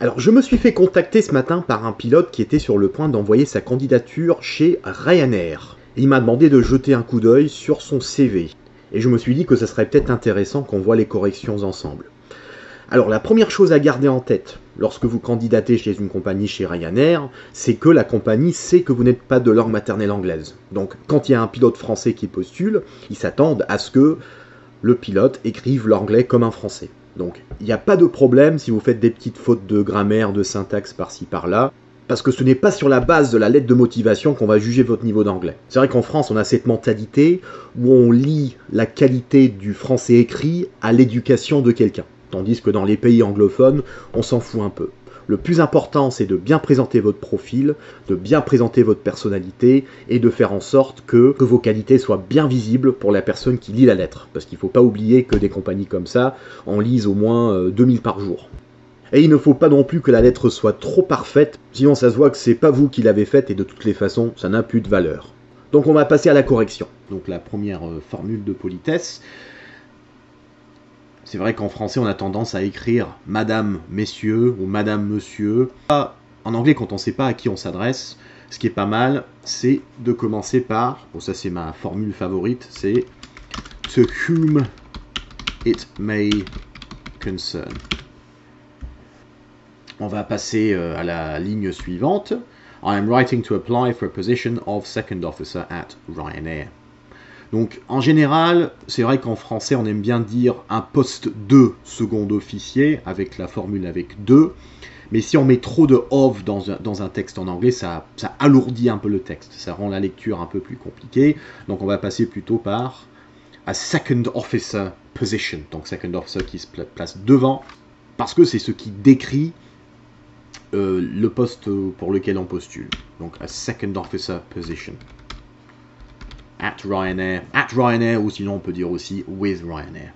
Alors, je me suis fait contacter ce matin par un pilote qui était sur le point d'envoyer sa candidature chez Ryanair. Et il m'a demandé de jeter un coup d'œil sur son CV. Et je me suis dit que ça serait peut-être intéressant qu'on voit les corrections ensemble. Alors, la première chose à garder en tête lorsque vous candidatez chez une compagnie chez Ryanair, c'est que la compagnie sait que vous n'êtes pas de langue maternelle anglaise. Donc, quand il y a un pilote français qui postule, ils s'attendent à ce que le pilote écrive l'anglais comme un français. Donc, il n'y a pas de problème si vous faites des petites fautes de grammaire, de syntaxe par-ci par-là, parce que ce n'est pas sur la base de la lettre de motivation qu'on va juger votre niveau d'anglais. C'est vrai qu'en France, on a cette mentalité où on lie la qualité du français écrit à l'éducation de quelqu'un. Tandis que dans les pays anglophones, on s'en fout un peu. Le plus important, c'est de bien présenter votre profil, de bien présenter votre personnalité et de faire en sorte que vos qualités soient bien visibles pour la personne qui lit la lettre. Parce qu'il ne faut pas oublier que des compagnies comme ça en lisent au moins 2000 par jour. Et il ne faut pas non plus que la lettre soit trop parfaite, sinon ça se voit que c'est pas vous qui l'avez faite et de toutes les façons, ça n'a plus de valeur. Donc on va passer à la correction. Donc la première formule de politesse. C'est vrai qu'en français, on a tendance à écrire « Madame, Messieurs » ou « Madame, Monsieur ». En anglais, quand on ne sait pas à qui on s'adresse, ce qui est pas mal, c'est de commencer par, bon ça c'est ma formule favorite, c'est « To whom it may concern ». On va passer à la ligne suivante. « I am writing to apply for a position of second officer at Ryanair ». Donc, en général, c'est vrai qu'en français, on aime bien dire un poste de second officier, avec la formule avec 2. Mais si on met trop de of dans un texte en anglais, ça alourdit un peu le texte. Ça rend la lecture un peu plus compliquée. Donc, on va passer plutôt par a second officer position. Donc, second officer qui se place devant, parce que c'est ce qui décrit le poste pour lequel on postule. Donc, a second officer position. At Ryanair, ou sinon on peut dire aussi with Ryanair.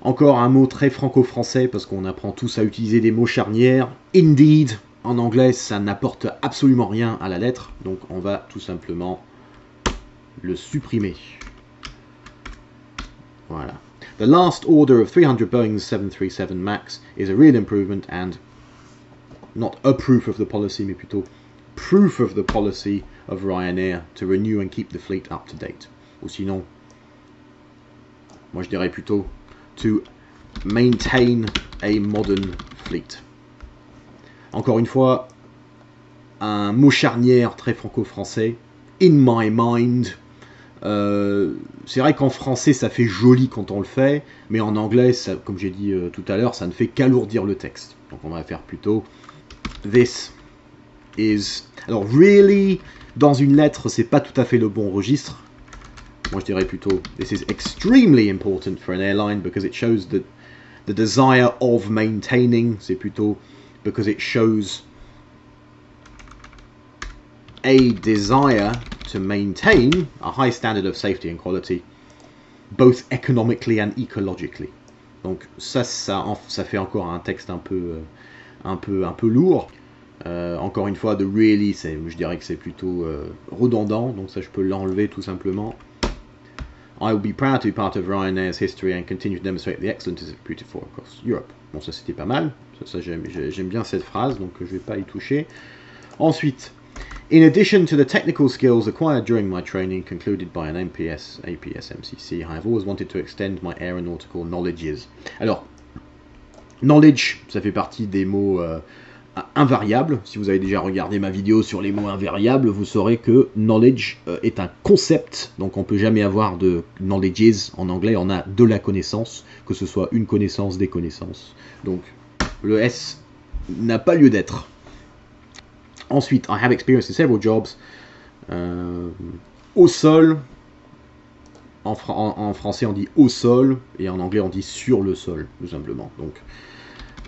Encore un mot très franco-français, parce qu'on apprend tous à utiliser des mots charnières. Indeed, en anglais, ça n'apporte absolument rien à la lettre, donc on va tout simplement le supprimer. Voilà. The last order of 300 Boeing 737 MAX is a real improvement and not a proof of the policy, mais plutôt proof of the policy of Ryanair to renew and keep the fleet up to date. Ou sinon, moi je dirais plutôt to maintain a modern fleet. Encore une fois, un mot charnière très franco-français, in my mind. C'est vrai qu'en français ça fait joli quand on le fait, mais en anglais, ça, comme j'ai dit tout à l'heure, ça ne fait qu'alourdir le texte. Donc on va faire plutôt this is... Alors really, dans une lettre, c'est pas tout à fait le bon registre. Moi je dirais plutôt this is extremely important for an airline because it shows the desire of maintaining. C'est plutôt because it shows a desire to maintain a high standard of safety and quality, both economically and ecologically. Donc ça fait encore un texte un peu lourd. Encore une fois, the really, je dirais que c'est plutôt redondant, donc ça je peux l'enlever tout simplement. I will be proud to be part of Ryanair's history and continue to demonstrate the excellence it is reputed for across Europe. Bon, ça c'était pas mal, ça j'aime bien cette phrase, donc je vais pas y toucher. Ensuite, in addition to the technical skills acquired during my training concluded by an APS MCC, I have always wanted to extend my aeronautical knowledges. Alors, knowledge, ça fait partie des mots invariable. Si vous avez déjà regardé ma vidéo sur les mots invariables, vous saurez que knowledge est un concept, donc on ne peut jamais avoir de knowledges en anglais, on a de la connaissance, que ce soit une connaissance, des connaissances. Donc le S n'a pas lieu d'être. Ensuite, I have experience in several jobs. Au sol, en français on dit au sol, et en anglais on dit sur le sol, tout simplement. Donc,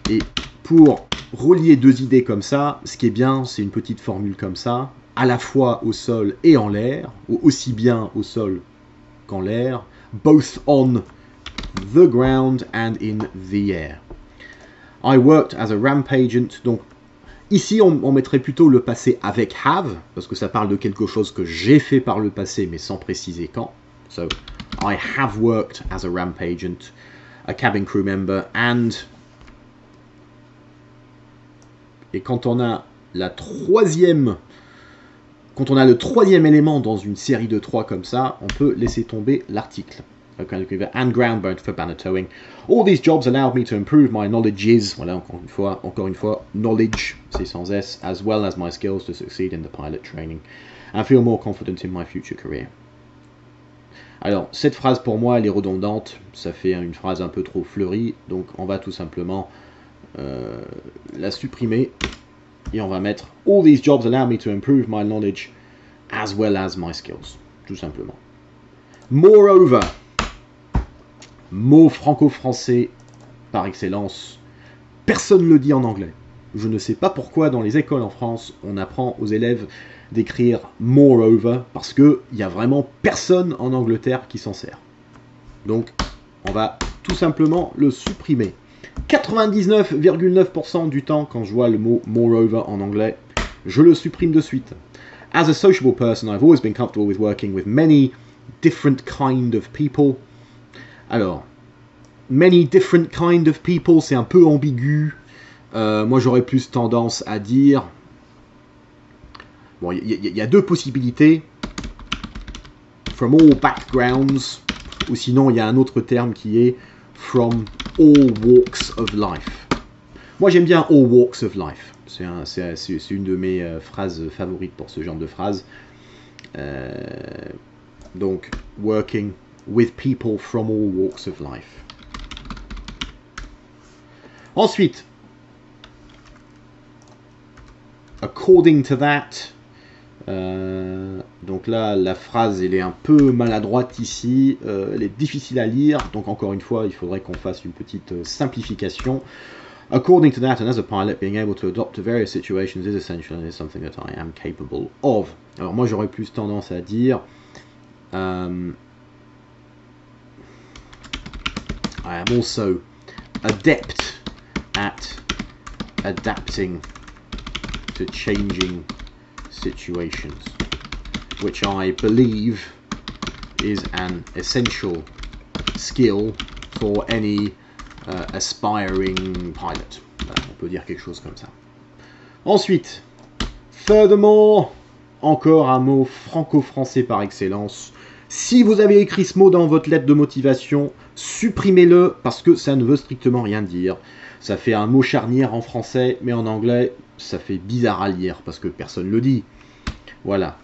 et pour relier deux idées comme ça, ce qui est bien, c'est une petite formule comme ça, à la fois au sol et en l'air, ou aussi bien au sol qu'en l'air, both on the ground and in the air. I worked as a ramp agent, donc ici on mettrait plutôt le passé avec have, parce que ça parle de quelque chose que j'ai fait par le passé, mais sans préciser quand. So, I have worked as a ramp agent, a cabin crew member, and Et quand on a le troisième élément dans une série de 3 comme ça, on peut laisser tomber l'article. And ground for banner towing. All these jobs allowed me to improve my knowledges. Voilà, encore une fois, knowledge, c'est sans S, as well as my skills to succeed in the pilot training. And feel more confident in my future career. Alors, cette phrase pour moi, elle est redondante. Ça fait une phrase un peu trop fleurie. Donc, on va tout simplement la supprimer. Et on va mettre all these jobs allow me to improve my knowledge as well as my skills. Tout simplement. Moreover. Mot franco-français par excellence. Personne ne le dit en anglais. Je ne sais pas pourquoi dans les écoles en France, on apprend aux élèves d'écrire moreover, parce qu'il n'y a vraiment personne en Angleterre qui s'en sert. Donc, on va tout simplement le supprimer. 99,9% du temps, quand je vois le mot moreover en anglais, je le supprime de suite. As a sociable person, I've always been comfortable with working with many different kind of people. Alors, many different kind of people, c'est un peu ambigu. Moi, j'aurais plus tendance à dire... Bon, il y a deux possibilités. From all backgrounds. Ou sinon, il y a un autre terme qui est from all walks of life. Moi, j'aime bien all walks of life. C'est une de mes phrases favorites pour ce genre de phrase. Donc, working with people from all walks of life. Ensuite, according to that, donc là, la phrase, elle est un peu maladroite ici, elle est difficile à lire, donc encore une fois, il faudrait qu'on fasse une petite simplification. According to that, and as a pilot, being able to adapt to various situations is essential and is something that I am capable of. Alors moi, j'aurais plus tendance à dire... I am also adept at adapting to changing situations, which I believe is an essential skill for any aspiring pilot. Voilà, on peut dire quelque chose comme ça. Ensuite, furthermore, encore un mot franco-français par excellence. Si vous avez écrit ce mot dans votre lettre de motivation, supprimez-le parce que ça ne veut strictement rien dire. Ça fait un mot charnière en français, mais en anglais, ça fait bizarre à lire parce que personne ne le dit. Voilà.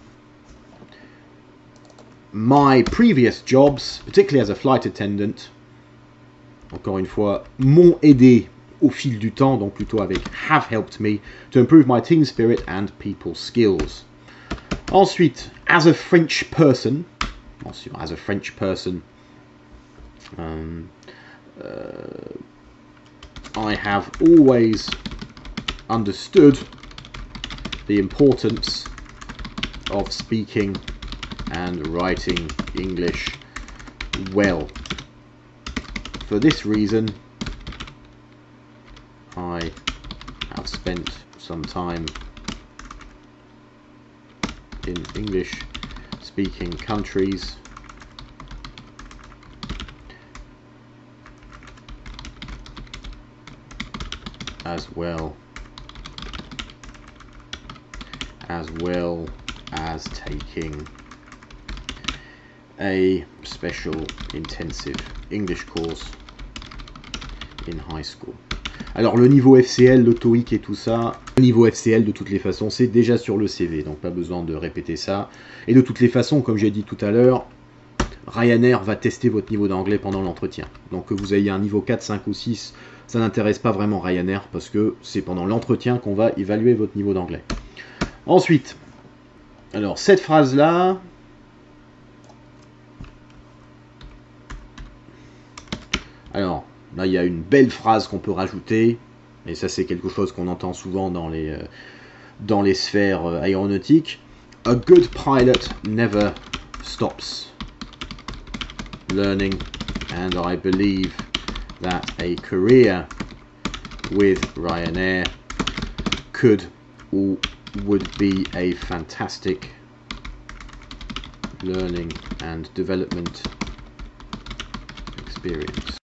My previous jobs, particularly as a flight attendant, encore une fois, m'ont aidé au fil du temps, donc plutôt avec have helped me to improve my team spirit and people skills. Ensuite, as a French person, as a French person, I have always understood the importance of speaking and writing English well. For this reason, I have spent some time in English-speaking countries as well as taking a special intensive English course in high school. Alors le niveau FCL, le TOEIC et tout ça, le niveau FCL de toutes les façons c'est déjà sur le CV, donc pas besoin de répéter ça. Et de toutes les façons, comme j'ai dit tout à l'heure, Ryanair va tester votre niveau d'anglais pendant l'entretien. Donc que vous ayez un niveau 4, 5 ou 6, ça n'intéresse pas vraiment Ryanair parce que c'est pendant l'entretien qu'on va évaluer votre niveau d'anglais. Ensuite, alors cette phrase-là... Alors, là, il y a une belle phrase qu'on peut rajouter, et ça, c'est quelque chose qu'on entend souvent dans les sphères aéronautiques. A good pilot never stops learning, and I believe that a career with Ryanair would be a fantastic learning and development experience.